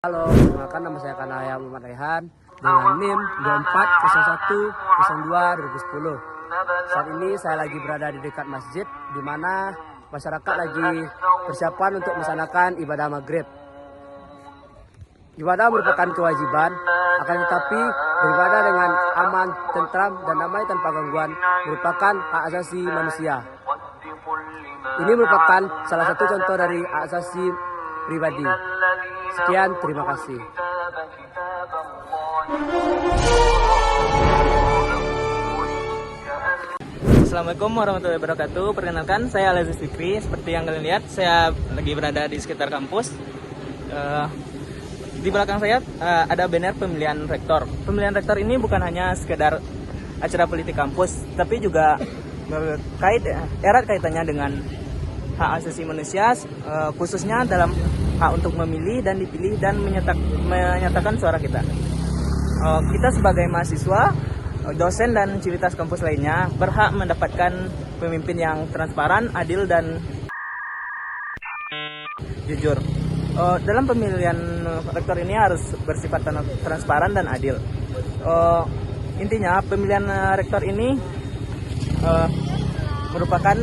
Halo, perkenalkan nama saya Kanaya Muhammad Raihan dengan NIM 240102 2010. Saat ini saya lagi berada di dekat masjid di mana masyarakat lagi persiapan untuk melaksanakan ibadah maghrib. Ibadah merupakan kewajiban, akan tetapi beribadah dengan aman, tentram, dan damai tanpa gangguan merupakan hak asasi manusia. Ini merupakan salah satu contoh dari hak asasi pribadi. Sekian, terima kasih. Assalamualaikum warahmatullahi wabarakatuh. Perkenalkan, saya Al-Aziz Fikri. Seperti yang kalian lihat, saya lagi berada di sekitar kampus. Di belakang saya ada banner pemilihan rektor. Pemilihan rektor ini bukan hanya sekedar acara politik kampus, tapi juga erat kaitannya dengan hak asasi manusia, khususnya dalam hak untuk memilih dan dipilih dan menyatakan suara kita. Kita sebagai mahasiswa, dosen dan civitas kampus lainnya berhak mendapatkan pemimpin yang transparan, adil dan jujur. Dalam pemilihan rektor ini harus bersifat transparan dan adil. Intinya pemilihan rektor ini merupakan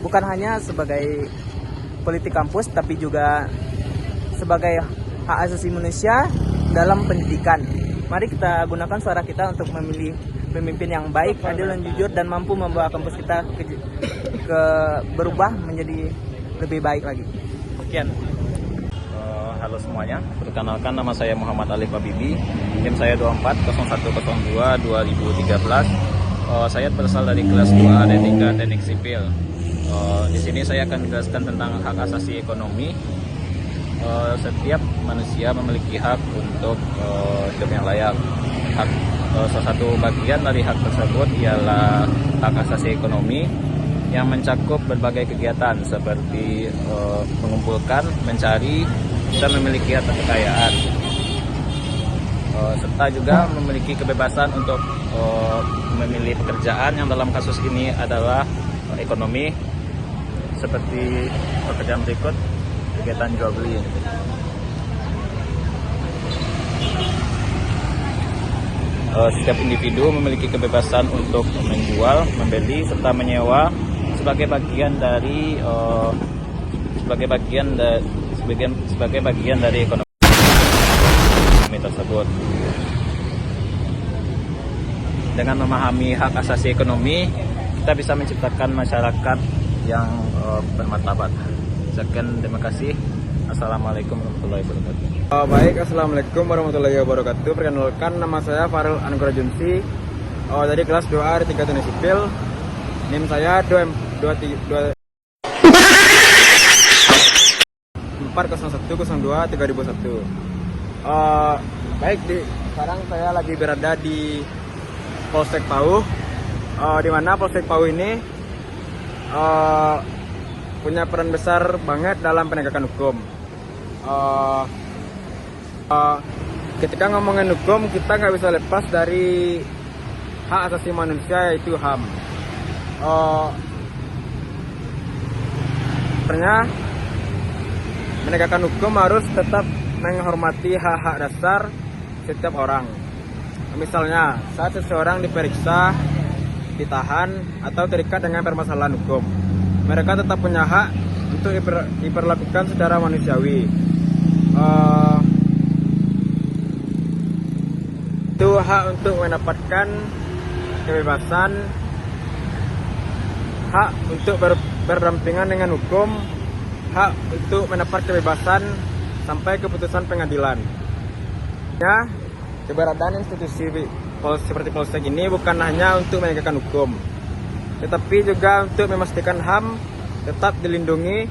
bukan hanya sebagai politik kampus, tapi juga sebagai hak asasi manusia dalam pendidikan. Mari kita gunakan suara kita untuk memilih pemimpin yang baik, adil dan jujur, dan mampu membawa kampus kita berubah menjadi lebih baik lagi. Sekian. Halo semuanya, perkenalkan nama saya Muhammad Alif Habibi, NIM saya 240102 2013. Saya berasal dari kelas 2A D3 Teknik Sipil. Di sini saya akan menjelaskan tentang hak asasi ekonomi. Setiap manusia memiliki hak untuk hidup yang layak. Salah satu bagian dari hak tersebut ialah hak asasi ekonomi yang mencakup berbagai kegiatan seperti mengumpulkan, mencari, dan memiliki harta kekayaan, serta juga memiliki kebebasan untuk memilih pekerjaan yang dalam kasus ini adalah ekonomi, seperti pekerjaan berikut, kegiatan jual beli. Setiap individu memiliki kebebasan untuk menjual, membeli, serta menyewa sebagai bagian dari ekonomi tersebut. Dengan memahami hak asasi ekonomi, kita bisa menciptakan masyarakat yang bermartabat. Sekian, terima kasih. Assalamualaikum warahmatullahi wabarakatuh. Baik, assalamualaikum warahmatullahi wabarakatuh. Perkenalkan, nama saya Farul Anugrah Junsi, dari kelas 2A D3 Teknik Sipil. NIM saya 240102 2001. Sekarang saya lagi berada di Polsek Pauh, di mana Polsek Pauh ini punya peran besar banget dalam penegakan hukum. Ketika ngomongin hukum, kita nggak bisa lepas dari hak asasi manusia, yaitu HAM. Sebenarnya menegakkan hukum harus tetap menghormati hak-hak dasar setiap orang. Misalnya, saat seseorang diperiksa, ditahan, atau terikat dengan permasalahan hukum, mereka tetap punya hak untuk diperlakukan secara manusiawi. Itu hak untuk mendapatkan kebebasan, hak untuk berdampingan dengan hukum, hak untuk mendapat kebebasan sampai keputusan pengadilan. Ya, keberadaan institusi seperti Polsek ini bukan hanya untuk menegakkan hukum, tetapi juga untuk memastikan HAM tetap dilindungi,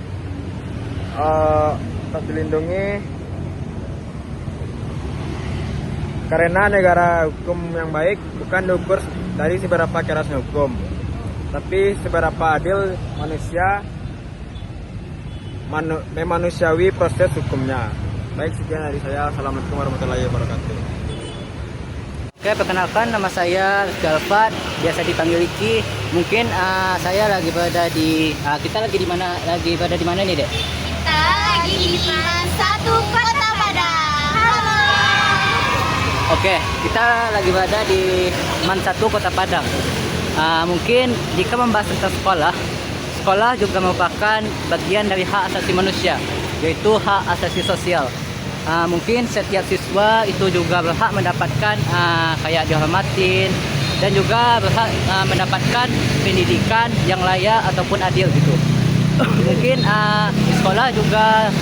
karena negara hukum yang baik bukan diukur dari seberapa kerasnya hukum, tapi seberapa adil manusia memanusiawi proses hukumnya. Baik, sekian dari saya. Assalamualaikum warahmatullahi wabarakatuh. Oke, perkenalkan, nama saya Galvat, biasa dipanggil Iki. Mungkin saya lagi berada di kita lagi di mana? Lagi berada di mana nih, Dek? Kita lagi di Satu Kota Oke, kita lagi berada di MAN 1 Kota Padang. Mungkin jika membahas tentang sekolah, sekolah juga merupakan bagian dari hak asasi manusia, yaitu hak asasi sosial. Mungkin setiap siswa itu juga berhak mendapatkan kayak dihormatin dan juga berhak mendapatkan pendidikan yang layak ataupun adil gitu. Mungkin di sekolah juga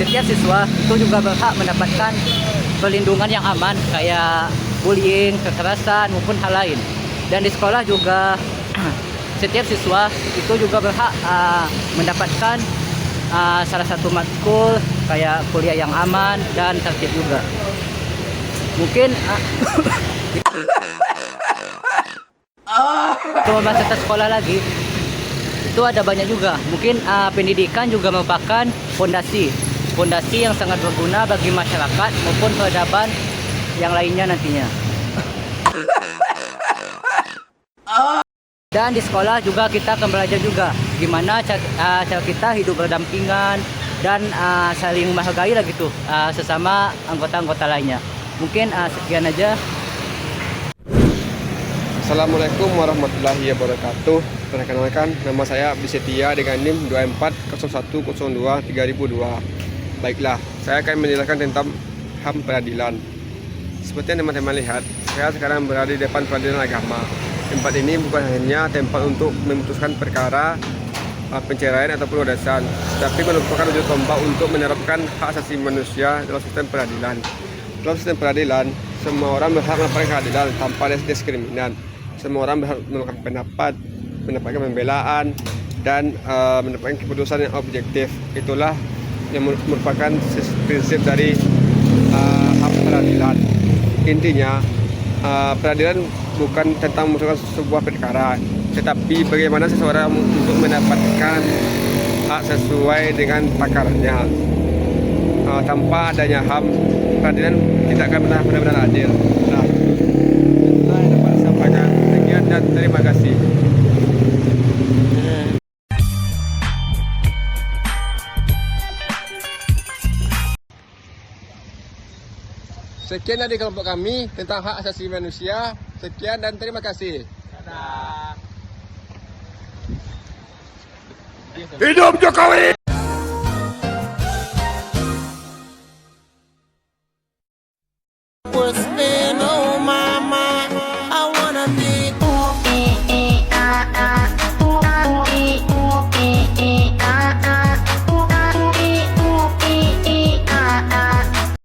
setiap siswa itu juga berhak mendapatkan perlindungan yang aman kayak bullying, kekerasan maupun hal lain. Dan di sekolah juga setiap siswa itu juga berhak mendapatkan salah satu matkul kayak kuliah yang aman dan tertib juga. Mungkin kalau bahas tentang sekolah lagi itu ada banyak juga. Mungkin pendidikan juga merupakan fondasi yang sangat berguna bagi masyarakat maupun peradaban yang lainnya nantinya. Dan di sekolah juga kita akan belajar juga gimana cara kita hidup berdampingan dan saling menghargai lah gitu sesama anggota-anggota lainnya. Mungkin sekian aja. Assalamualaikum warahmatullahi wabarakatuh. Perkenalkan, nama saya Abdi Setia dengan NIM 2401023002. Baiklah, saya akan menjelaskan tentang HAM peradilan. Seperti yang teman-teman lihat, saya sekarang berada di depan peradilan agama. Tempat ini bukan hanya tempat untuk memutuskan perkara penceraian ataupun warisan, tapi merupakan ujung tombak untuk menerapkan hak asasi manusia dalam sistem peradilan. Dalam sistem peradilan, semua orang berhak mendapatkan keadilan tanpa ada diskriminan. Semua orang berhak melakukan pendapat, mendapatkan pembelaan, dan mendapatkan keputusan yang objektif. Itulah yang merupakan prinsip dari HAM peradilan. Intinya, peradilan bukan tentang memutuskan sebuah perkara, tetapi bagaimana seseorang untuk mendapatkan hak sesuai dengan takarannya. Tanpa adanya HAM, peradilan tidak akan benar-benar adil. Nah, itulah yang dapat saya sampaikan. Sekian dan terima kasih. Sekian dari kelompok kami tentang hak asasi manusia. Sekian dan terima kasih. Hidup Jokowi!